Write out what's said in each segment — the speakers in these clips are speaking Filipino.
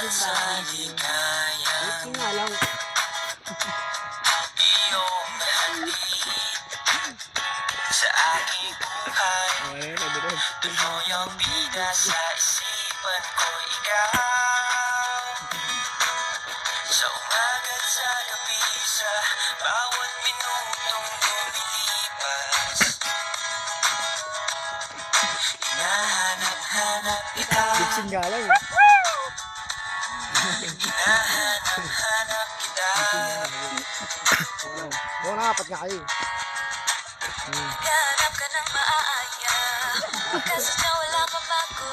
Buti nga lang. Sa aking buhay, tuloy ang bida sa isipan ko ikaw. Sa umaga't sa gabi, sa bawat minutong lumilipas, hinahanap-hanap kita. Buti nga lang. Hinahanap-hanap kita. Oo, nakapat nga kayo. Hanap ka ng maaaya, kasi na wala pa bago.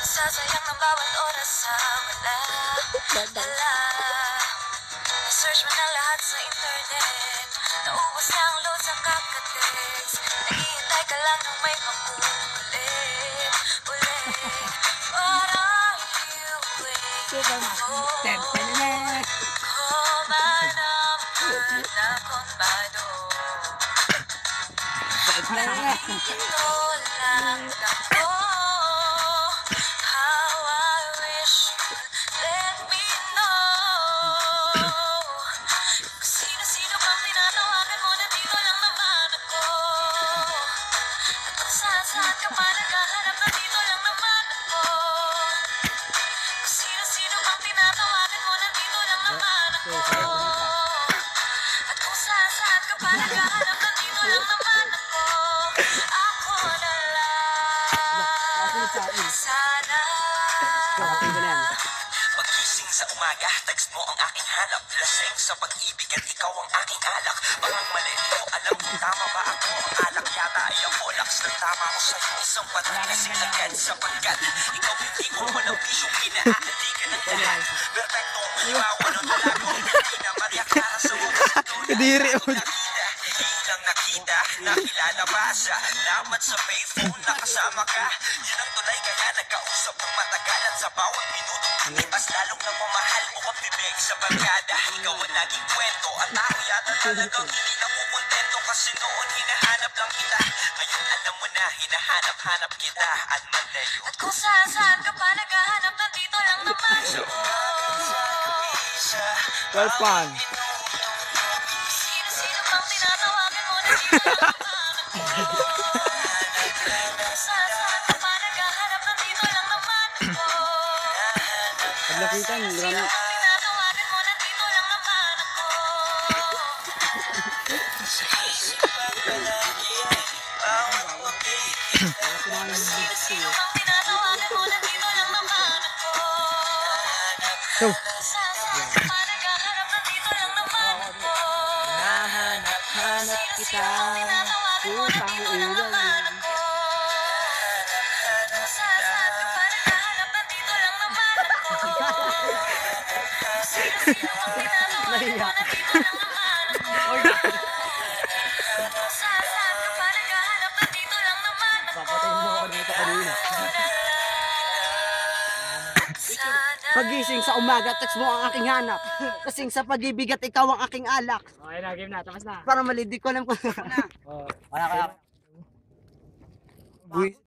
Sasayang ng bawat oras sa wala. Na-search mo na lahat sa internet, naubos na ang load sa kakatext. Naghihintay ka lang nung may makulit. What are you waiting for? Call my number na kontado. Nandito lang ako. How I wish you'd let me know. Kung sino-sino pang tinatawagan mo, nandito lang naman ako. At kung saan-saan ka pa naghahanap, nandito lang naman ako. Kung sino-sino pang tinatawagan mo, nandito lang naman ako. At kung saan-saan ka pa naghahanap, nandito lang naman ako. Ako na lang. Sana magising sa umaga, text mo ang aking hanap. Lasing sa pag-ibig at ikaw ang aking alak. Parang mali, di ko alam kung tama ba ako. Ang alak yata ay ako. Laks ng tama ko sa'yo, isang patalasing agad. Sapagkat ikaw hindi ko walang bisyong pinaahalikan ng lahat. Perfecto ang halimbawa ng talago. Hindi na mariakara sa wakas ito. Kadiri mo. Ilang nakita, nakilala pa. Salamat sa payphone, nakasama ka. Yun ang tulay kaya nagkausap ng matagal. At sa bawat minuto, mas lalong nagmamahal mo ang bibig sa barkada. Ikaw ang naging kwento at ako yata talagang hindi nakukontento. Kasi noon hinahanap lang kita, ngayon alam mo na hinahanap-hanap kita at malayo. At kung saan ka pa naghahanap, nandito lang naman ako. Well fun. Sino-sino pang tinatawagan mo, nandito lang naman ako. Kung saan ka pa naghahanap, nandito lang naman ako. Pag nakita, Sino pang tinatawagan mo, nandito lang naman ako. Sa isip pa palagi ay bawat pag-ibig. Sino pang tinatawagan mo, nandito lang naman ako. So, Kung saan ka pa naghahanap, nandito lang naman ako. hanap kita. Putang ulan. Nahiya. Papatayin mo ako dito kanina. Pagising sa umaga, text mo ang aking hanap. Kasing sa pag-ibig at ikaw ang aking alak. Okay na, game na. Tapos na. Para malidi ko alam ko. Wala ka.